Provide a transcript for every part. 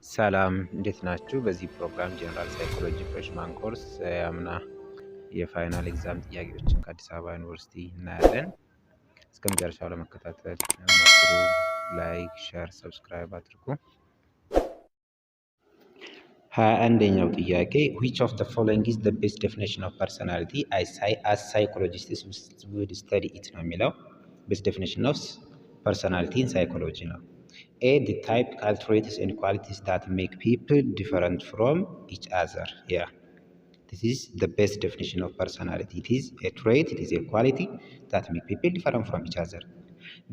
ሰላም እንዴት ናችሁ? በዚህ ፕሮግራም ጀነራል ሳይኮሎጂ ፍሬሽማን ኮርስ አምና የፋይናል ኤግዛም ጥያቄዎችን ከአዲስ አበባ ዩኒቨርሲቲ እናያለን። እስከ መጨረሻው ለመከታተል ሞክሩ። ላይክ፣ ሼር፣ ሰብስክራይብ አድርጉ። 21ኛው ጥያቄ which of the following is the best definition of personality as psychologists would study it ነው የሚለው። best definition of personality in psychology ነው። A. The typical traits and qualities that make people different from each other. Yeah, this is the best definition of personality. It is a trait, it is a quality that make people different from each other.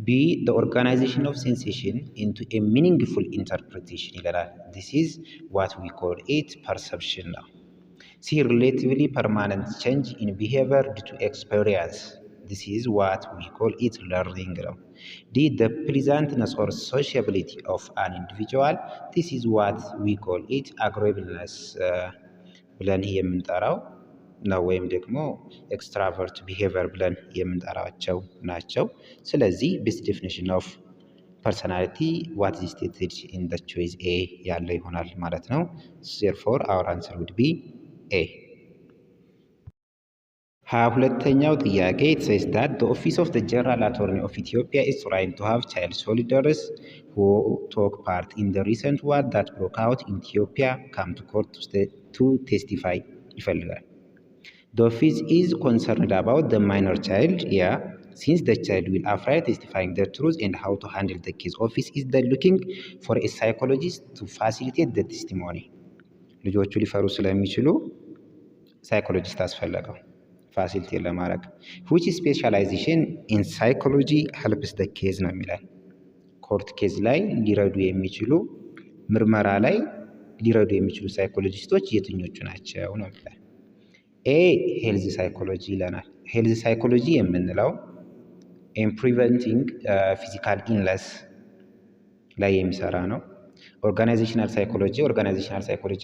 B. The organization of sensation into a meaningful interpretation. This is what we call it perception now. C. Relatively permanent change in behavior due to experience. This is what we call it learning. D. The pleasantness or sociability of an individual. This is what we call it agreeableness ብለን የምንጠራው ነው፣ ወይም ደግሞ ኤክስትራቨርት ቢሄቪየር ብለን የምንጠራቸው ናቸው። ስለዚህ ቤስት ዴፊኒሽን ኦፍ ፐርሰናሊቲ ዋት ኢዝ ስቴትድ ኢን ዘ ቾይስ ኤ ያለው ይሆናል ማለት ነው። ዜርፎር አወር አንሰር ውድ ቢ ኤ። 22ኛው ጥያቄ it says that the office of the general attorney of Ethiopia is trying to have child soldiers who took part in the recent war that broke out in Ethiopia come to court to testify ይፈልጋል። The office is concerned about the minor child, yeah, since the child will afraid testifying the truth and how to handle the case. Office is the looking for a psychologist to facilitate the testimony. ልጆቹ ሊፈሩ ስለሚችሉ ሳይኮሎጂስት አስፈለገው ፋሲሊቴት ለማድረግ። which specialization in psychology helps the case ነው የሚላል። ኮርት ኬዝ ላይ ሊረዱ የሚችሉ ምርመራ ላይ ሊረዱ የሚችሉ ሳይኮሎጂስቶች የትኞቹ ናቸው ነው የሚላል። ኤ ሄልዝ ሳይኮሎጂ ይለናል። ሄልዝ ሳይኮሎጂ የምንለው ኢን ፕሪቨንቲንግ ፊዚካል ኢልነስ ላይ የሚሰራ ነው። ኦርጋናይዜሽናል ሳይኮሎጂ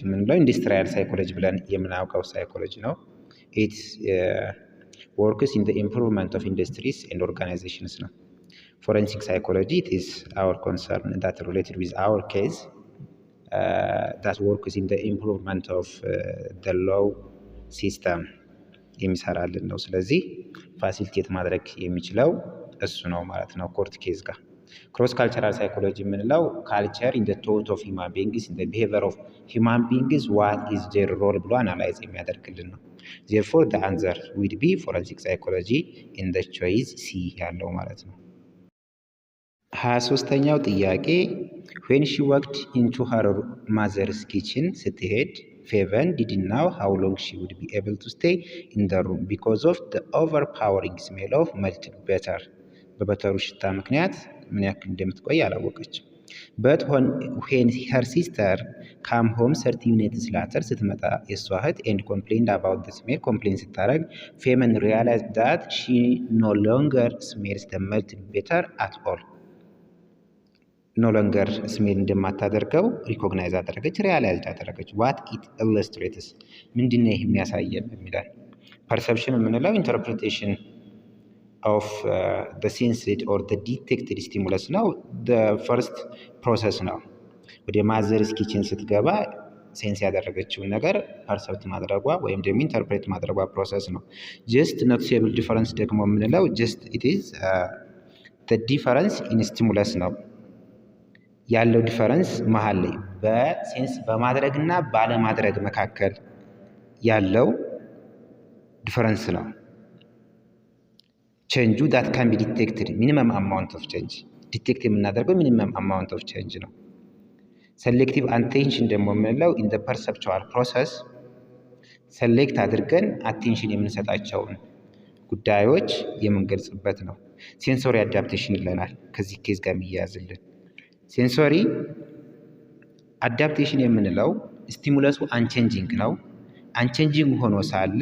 የምንለው ኢንዱስትሪያል ሳይኮሎጂ ብለን የምናውቀው ሳይኮሎጂ ነው። it works in the improvement of industries and organizations ነው። forensic psychology, it is our concern that related with our case that works in the improvement of the law system የሚሰራልን ነው። ስለዚህ ፋሲሊቴት ማድረግ የሚችለው እሱ ነው ማለት ነው ኮርት ኬዝ ጋር። ክሮስ ካልቸራል ሳይኮሎጂ የምንለው ካልቸር ኢን ዘ ቶት ኦፍ ሂውማን ቢንግስ ኢን ዘ ቢሄቪየር ኦፍ ሂውማን ቢንግስ ዋት ኢዝ ዜር ሮል ብሎ አናላይዝ የሚያደርግልን ነው። ዜርፎር ዘ አንሰር ዊድ ቢ ፎረንሲክ ሳይኮሎጂ ኢን ዘ ቾይስ ሲ ያለው ማለት ነው። 23ኛው ጥያቄ when she walked into her mother's kitchen ስትሄድ ፌቨን didn't know how long she would be able to stay in the room because of the overpowering smell of melted butter. በበተሩ ሽታ ምክንያት ምን ያክል እንደምትቆይ አላወቀችም። but when her sister came home 30 minutes later ስትመጣ የሷ እህት and complained about the smell complain ስታደርግ ፌቨን realized that she no longer smells the melted butter at all. ኖ ሎንገር ስሜል እንደማታደርገው ሪኮግናይዝ አደረገች፣ ሪያላይዝ አደረገች። ዋት ኢት ኢለስትሬትስ ምንድነው ይህ የሚያሳየን የሚላል። ፐርሰፕሽን የምንለው ኢንተርፕሬቴሽን ኦፍ ዘ ሴንስድ ኦር ዘ ዲቴክትድ ስቲሙለስ ነው። ዘ ፈርስት ፕሮሰስ ነው። ወደ ማዘርስ ኪችን ስትገባ ሴንስ ያደረገችውን ነገር ፐርሰፕት ማድረጓ ወይም ደግሞ ኢንተርፕሬት ማድረጓ ፕሮሰስ ነው። ጀስት ኖቲሴብል ዲፈረንስ ደግሞ የምንለው ጀስት ኢት ኢዝ ዘ ዲፈረንስ ኢን ስቲሙለስ ነው ያለው ዲፈረንስ መሀል ላይ በሴንስ በማድረግና ባለማድረግ መካከል ያለው ዲፈረንስ ነው። ቼንጁ ዳት ካን ቢ ዲቴክትድ ሚኒመም አማውንት ኦፍ ቼንጅ ዲቴክት የምናደርገው ሚኒመም አማውንት ኦፍ ቼንጅ ነው። ሴሌክቲቭ አቴንሽን ደግሞ የምንለው ኢን ዘ ፐርሰፕቹዋል ፕሮሰስ ሴሌክት አድርገን አቴንሽን የምንሰጣቸውን ጉዳዮች የምንገልጽበት ነው። ሴንሶሪ አዳፕቴሽን ይለናል ከዚህ ኬዝ ጋር የሚያያዝልን። ሴንሶሪ አዳፕቴሽን የምንለው ስቲሙለሱ አንቼንጂንግ ነው። አንቼንጂንግ ሆኖ ሳለ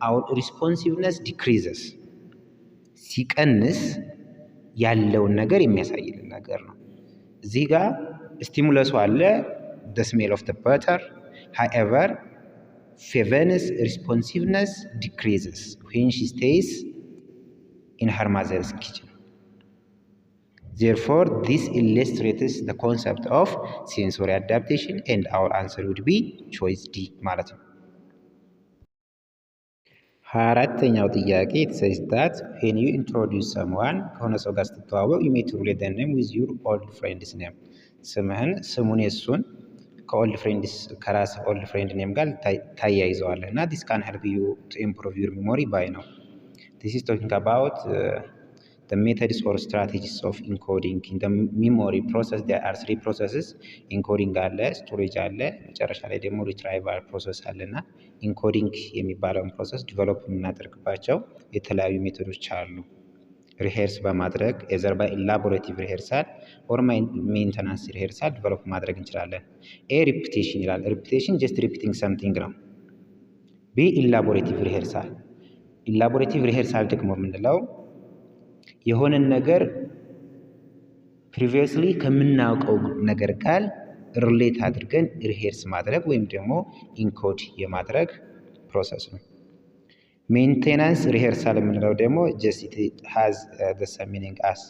አውር ሪስፖንሲቭነስ ዲክሪዘስ ሲቀንስ ያለውን ነገር የሚያሳይልን ነገር ነው። እዚህ ጋር ስቲሙለሱ አለ the smell of the butter, however ፌቨንስ responsiveness decreases when she stays in her mother's kitchen. Therefore, this illustrates the concept of sensory adaptation and our answer would be choice D ማለት ነው። 24ኛው ጥያቄ it says that when you introduce someone ከሆነ ሰው ጋር ስትተዋወቅ you may relate the name with your old friend's name ስሙን የሱን ከኦልድ ፍሬንድስ ከራስ ኦልድ ፍሬንድ ኔም ጋር ታያይዘዋለህ እና this can help you to improve your memory by now. This is talking about the methods or strategies of encoding in the memory process. There are three processes encoding አለ ስቶሬጅ አለ መጨረሻ ላይ ደግሞ ሪትራይቫል ፕሮሰስ አለና ኢንኮዲንግ የሚባለውን ፕሮሰስ ዲቨሎፕ የምናደርግባቸው የተለያዩ ሜቶዶች አሉ። ሪሄርስ በማድረግ ኤዘር ባይ ኢላቦሬቲቭ ሪሄርሳል ኦር ሜንተናንስ ሪሄርሳል ዲቨሎፕ ማድረግ እንችላለን። ኤ ሪፒቴሽን ይላል። ሪፒቴሽን ጀስት ሪፒቲንግ ሰምቲንግ ነው። ቢ ኢላቦሬቲቭ ሪሄርሳል። ኢላቦሬቲቭ ሪሄርሳል ደግሞ የምንለው የሆነን ነገር ፕሪቪየስሊ ከምናውቀው ነገር ጋር ሪሌት አድርገን ሪሄርስ ማድረግ ወይም ደግሞ ኢንኮድ የማድረግ ፕሮሰስ ነው። ሜንቴናንስ ሪሄርሳል የምንለው ደግሞ ጀስት ኢት ሃዝ ዘ ሰም ሚኒንግ አስ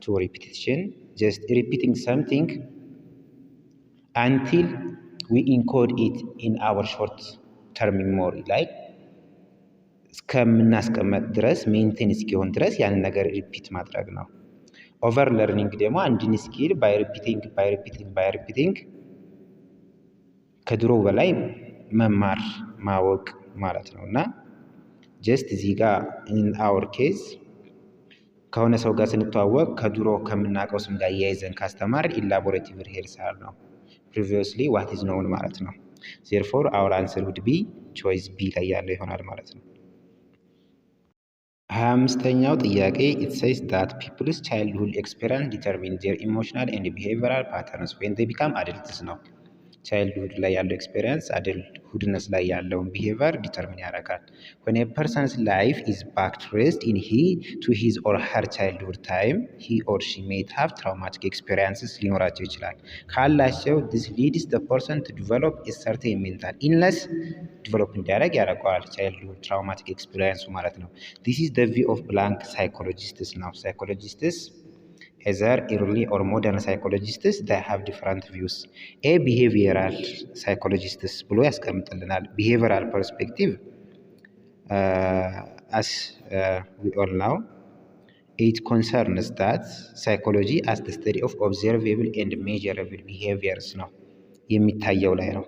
ቱ ሪፒቲሽን ጀስት ሪፒቲንግ ሰምቲንግ አንቲል ዊ ኢንኮድ ኢት ኢን አወር ሾርት ተርም ሜሞሪ ላይ እስከምናስቀመጥ ድረስ ሜንቴን እስኪሆን ድረስ ያንን ነገር ሪፒት ማድረግ ነው። ኦቨር ለርኒንግ ደግሞ አንድን ስኪል ባይ ሪፒቲንግ ከድሮ በላይ መማር ማወቅ ማለት ነው እና ጀስት እዚህ ጋር ኢን አወር ኬዝ ከሆነ ሰው ጋር ስንተዋወቅ ከድሮ ከምናውቀው ስም ጋር እያይዘን ካስተማር ኢላቦሬቲቭ ሪሄርሳል ነው። ፕሪቪየስሊ ዋት ኢዝ ኖውን ማለት ነው። ዜርፎር አወር አንሰር ውድ ቢ ቾይስ ቢ ላይ ያለው ይሆናል ማለት ነው። 25ኛው ጥያቄ it says that people's childhood experience determine their emotional and behavioral patterns when they become adults ነው። ቻይልድሁድ ላይ ያለው ኤክስፔሪንስ አደልትሁድነስ ላይ ያለውን ቢሄቪየር ዲተርሚን ያደርጋል። when a person's life is backtraced in his or her childhood time he or she may have traumatic experiences ሊኖራቸው ይችላል። ካላቸው this leads the person to develop a certain mental illness ዲቨሎፕ እንዲያደርግ ያደርገዋል። ቻይልድሁድ ትራውማቲክ ኤክስፔሪንሱ ማለት ነው። this is the view of blank psychologists ነው። psychologists either early or modern psychologists they have different views. A behavioral psychologists ብሎ ያስቀምጥልናል። behavioral perspective as we all know it concerns that psychology as the study of observable and measurable behaviors ነው የሚታየው ላይ ነው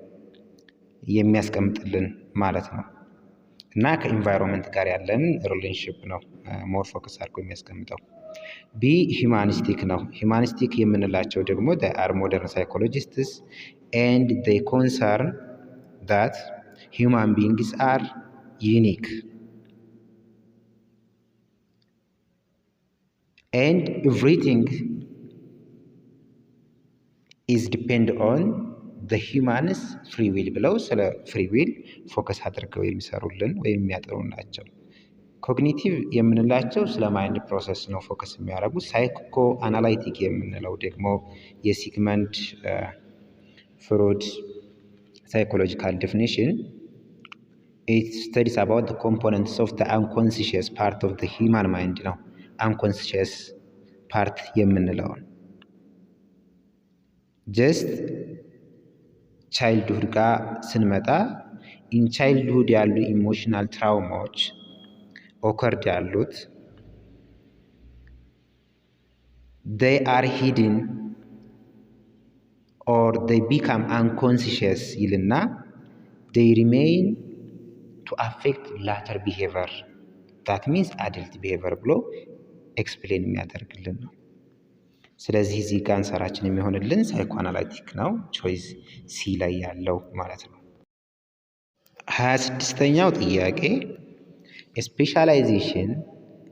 የሚያስቀምጥልን ማለት ነው እና ከኢንቫይሮንመንት ጋር ያለን ሪሌሽንሺፕ ነው ሞር ፎከስ አድርጎ የሚያስቀምጠው። ቢ ሂማኒስቲክ ነው። ሂማኒስቲክ የምንላቸው ደግሞ they are modern psychologists and they concern that human beings are unique and everything is depend on the humans free will ብለው ስለ ፍሪ ዊል ፎከስ አድርገው የሚሰሩልን ወይም የሚያጠሩ ናቸው። ኮግኒቲቭ የምንላቸው ስለ ማይንድ ፕሮሰስ ነው ፎከስ የሚያደርጉት። ሳይኮ አናላይቲክ የምንለው ደግሞ የሲግመንድ ፍሮይድ ሳይኮሎጂካል ዴፊኒሽን it studies about the components of the unconscious part of the human mind ነው። unconscious part የምንለውን ጀስት ቻይልድሁድ ጋር ስንመጣ ኢን ቻይልድሁድ ያሉ ኢሞሽናል ትራውማዎች ኦከርድ ያሉት they are hidden or they become unconscious ይልና they remain to affect later behavior that means adult behavior ብሎ ኤክስፕሌን የሚያደርግልን ነው። ስለዚህ እዚህ ጋር አንሰራችን የሚሆንልን ሳይኮአናላይቲክ ነው። ቾይስ ሲ ላይ ያለው ማለት ነው። 26ኛው ጥያቄ specialization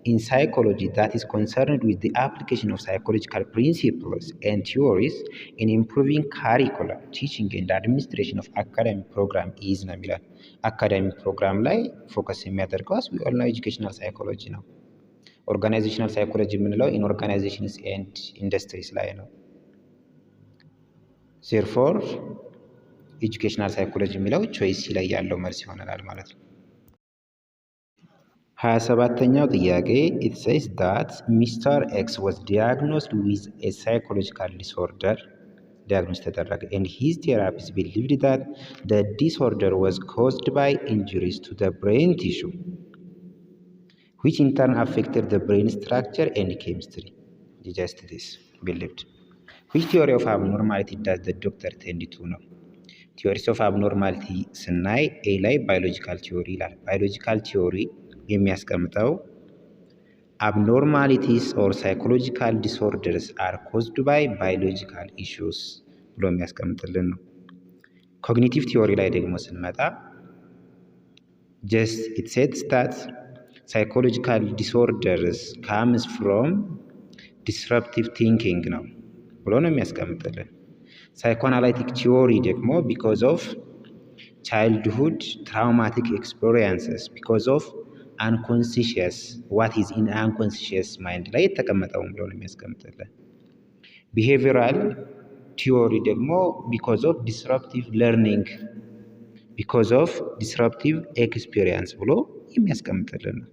in psychology that is concerned with the application of psychological principles and theories in improving curriculum, teaching and administration of academic program is ነው የሚላል። አካዳሚክ ፕሮግራም ላይ ፎከስ የሚያደርገው as we all know educational psychology ነው። ኦርጋናይዜሽናል ሳይኮሎጂ የምንለው ኢን ኦርጋናይዜሽንስ ኤንድ ኢንዱስትሪስ ላይ ነው። ዜርፎር ኤጁኬሽናል ሳይኮሎጂ የሚለው ቾይስ ላይ ያለው መልስ ይሆናል ማለት ነው። 27ኛው ጥያቄ it says that Mr. X was diagnosed with a psychological disorder diagnosed ተደረገ and his therapist believed that the disorder was caused by injuries to the brain tissue which in turn affected the brain structure and chemistry. Just this believed. Which theory of abnormality does the doctor tend to know? ቲዮሪስ ኦፍ አብኖርማሊቲ ስናይ ኤ ላይ ባዮሎጂካል ቲዮሪ ይላል። ባዮሎጂካል ቲዮሪ የሚያስቀምጠው abnormalities or psychological disorders are caused by biological issues ብሎ የሚያስቀምጥልን ነው። ኮግኒቲቭ ቲዮሪ ላይ ደግሞ ስንመጣ just it says that psychological disorders comes from disruptive thinking ነው ብሎ ነው የሚያስቀምጥልን። ሳይኮአናላይቲክ ቲዮሪ ደግሞ because of childhood traumatic experiences because of unconscious what is in unconscious mind ላይ የተቀመጠውን ብሎ ነው የሚያስቀምጥልን። ቢሄቪራል ቲዮሪ ደግሞ because of disruptive learning because of disruptive experience ብሎ የሚያስቀምጥልን ነው።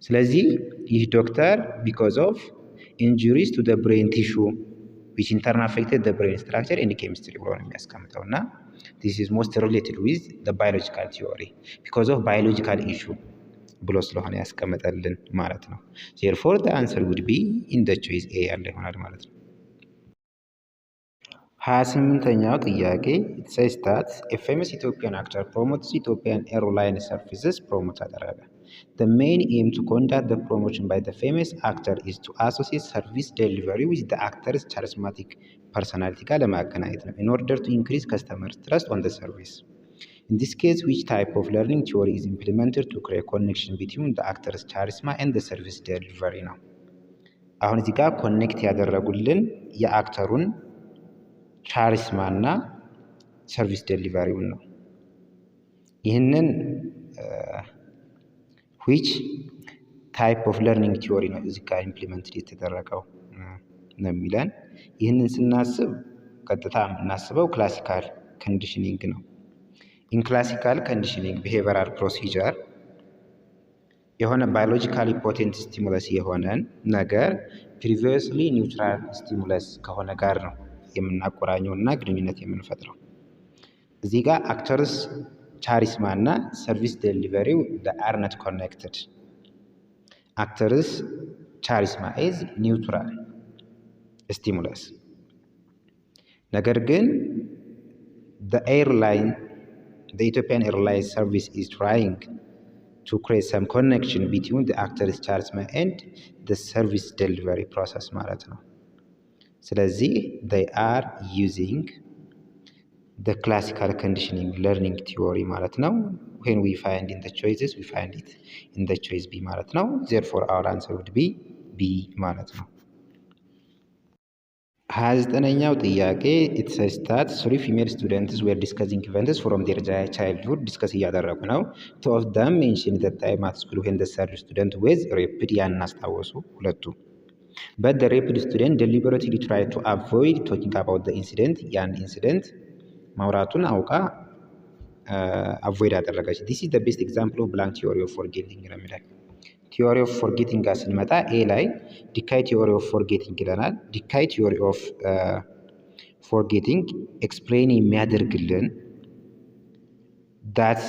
ስለዚህ ይህ ዶክተር because of injuries to the brain tissue which in turn affected the brain structure and chemistry ብሎ ነው የሚያስቀምጠው እና this is most related with the biological theory because of biological issue ብሎ ስለሆነ ያስቀምጠልን ማለት ነው። therefore the answer would be in the choice A ያለ ይሆናል ማለት ነው። 28ኛው ጥያቄ it says that a famous Ethiopian actor promotes Ethiopian airline services promote አደረገ. The main aim to conduct the promotion by the famous actor is to associate service delivery with the actor's charismatic personality ጋር ለማገናኘት ነው in order to increase customers trust on the service. In this case, which type of learning theory is implemented to create connection between the actor's charisma and the service delivery ነው። አሁን እዚህ ጋር ኮኔክት ያደረጉልን የአክተሩን ቻሪስማ እና ሰርቪስ ዴሊቨሪውን ነው። ይህንን which type of learning theory ነው እዚህ ጋር ኢምፕሊመንትድ የተደረገው ነው የሚለን። ይህንን ስናስብ ቀጥታ የምናስበው ክላሲካል ኮንዲሽኒንግ ነው። ኢን ክላሲካል ኮንዲሽኒንግ ቢሄቪራል ፕሮሲጀር የሆነ ባዮሎጂካሊ ፖቴንት ስቲሙለስ የሆነን ነገር ፕሪቪየስሊ ኒውትራል ስቲሙለስ ከሆነ ጋር ነው የምናቆራኘው እና ግንኙነት የምንፈጥረው። እዚህ ጋር አክተርስ ቻሪስማ እና ሰርቪስ ዴሊቨሪው are not connected. አክተርስ ቻሪስማ is neutral stimulus ነገር ግን the Ethiopian Airlines service is trying to create some connection between the actor's charisma and the service delivery process ማለት ነው። ስለዚህ they are using the classical conditioning learning theory ማለት ነው። when we find in the choices we find it in the choice B ማለት ነው። therefore our answer would be B ማለት ነው። 29ኛው ጥያቄ it says that three female students were discussing events from their childhood discuss እያደረጉ ነው። two of them mentioned the time at school when the third student was raped ያንን አስታወሱ ሁለቱ but the raped student deliberately tried to avoid talking about the incident ያን ኢንሲደንት ማውራቱን አውቃ avoid አደረገች። this is the best example of blank theory of forgetting ነው የሚለው። theory of forgetting ጋር ስንመጣ A ላይ decay theory of forgetting ይለናል። decay theory of forgetting explain የሚያደርግልን that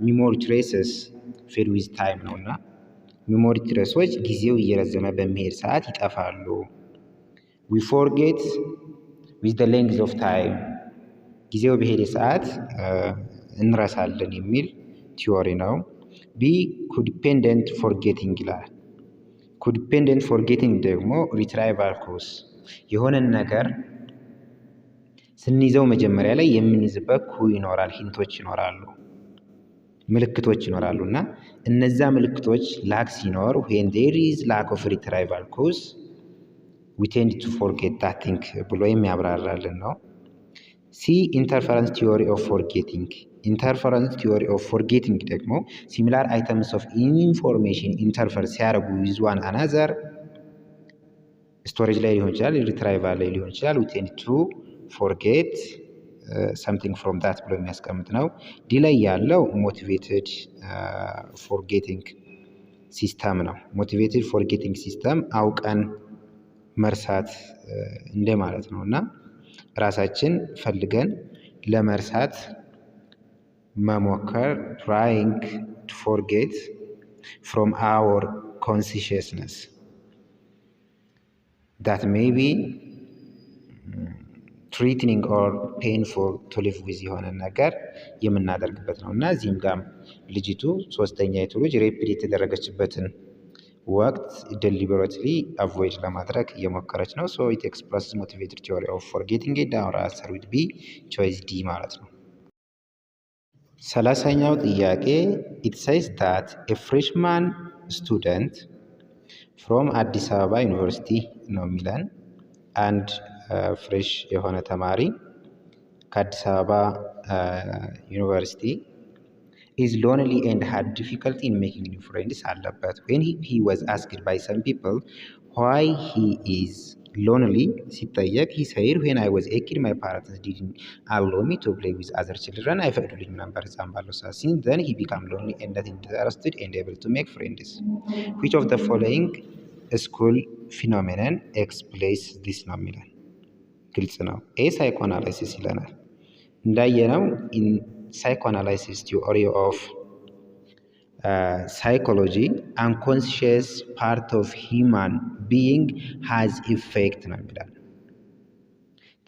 memory traces fade with time ነውና ሚሞሪ ትሬሶች ጊዜው እየረዘመ በሚሄድ ሰዓት ይጠፋሉ። we forget with the length of time ጊዜው በሄደ ሰዓት እንረሳለን የሚል ቲዮሪ ነው። ቢ ኮዲፔንደንት ፎርጌቲንግ ይላል። ኮዲፔንደንት ፎርጌቲንግ ደግሞ ሪትራይቫል ኮዝ የሆነን ነገር ስንይዘው መጀመሪያ ላይ የምንይዝበት ኩ ይኖራል፣ ሂንቶች ይኖራሉ፣ ምልክቶች ይኖራሉ እና እነዛ ምልክቶች ላክ ሲኖር when there is lack of retrieval cause we tend to forget that thing ብሎ የሚያብራራልን ነው። ሲ ኢንተርፈረንስ ቲዮሪ ኦፍ ፎርጌቲንግ ኢንተርፈረንስ ቲዮሪ ኦፍ ፎርጌቲንግ ደግሞ ሲሚላር አይተምስ ኦፍ ኢንፎርሜሽን ኢንተርፈር ሲያደርጉ ዊዝ ዋን አናዘር ስቶሬጅ ላይ ሊሆን ይችላል፣ ሪትራይቫል ላይ ሊሆን ይችላል we tend to forget something from that ብሎ የሚያስቀምጥ ነው። ዲ ላይ ያለው ሞቲቬትድ ፎርጌቲንግ ሲስተም ነው። ሞቲቬትድ ፎርጌቲንግ ሲስተም አውቀን መርሳት እንደማለት ነው እና ራሳችን ፈልገን ለመርሳት መሞከር trying to forget from our consciousness that may be threatening or painful to live with የሆነ ነገር የምናደርግበት ነው እና እዚህም ጋር ልጅቱ ሶስተኛይቱ ልጅ ሬፕድ የተደረገችበትን ወቅት deliberately avoid ለማድረግ እየሞከረች ነው። so it expresses motivated theory of forgetting it. our answer would be choice D ማለት ነው። 30ኛው ጥያቄ it says that a freshman student from አዲስ አበባ ዩኒቨርሲቲ ነው የሚለን አንድ ፍሬሽ የሆነ ተማሪ ከአዲስ አበባ ዩኒቨርሲቲ is lonely and had difficulty in making new friends አለበት። when he was asked by some people why he is lonely ሲጠየቅ he said when I was a kid my parents didn't allow me to play with other children አይፈቅዱልኝም ነበር ህፃን ባለው ሰዓት since then he became lonely and not interested and able to make friends. which of the following school phenomenon explains this ነው የሚለን ግልጽ ነው። ኤ ሳይኮአናላይሲስ ይለናል። እንዳየነው in psychoanalysis theory of psychology unconscious part of human being has effect ነው የሚላል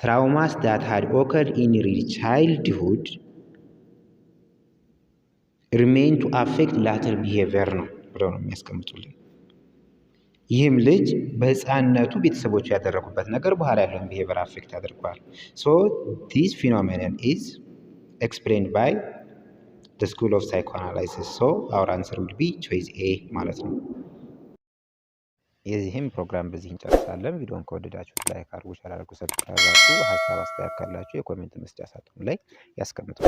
traumas that had occurred in early childhood remain to affect later behavior ነው ብለው ነው የሚያስቀምጡልን። ይህም ልጅ በህፃንነቱ ቤተሰቦቹ ያደረጉበት ነገር በኋላ ያለውን ቢሄቪየር አፌክት አድርጓል። so this phenomenon is explained by the school of psychoanalysis. so our answer would be choice A ማለት ነው። የዚህም ፕሮግራም በዚህ እንጨርሳለን። ቪዲዮን ከወደዳችሁት ላይክ አድርጉ፣ ሼር አድርጉ፣ ሰብስክራይብ አድርጉ። ሀሳብ አስተያየት ካላችሁ የኮሜንት መስጫ ሳጥኑ ላይ ያስቀምጡ።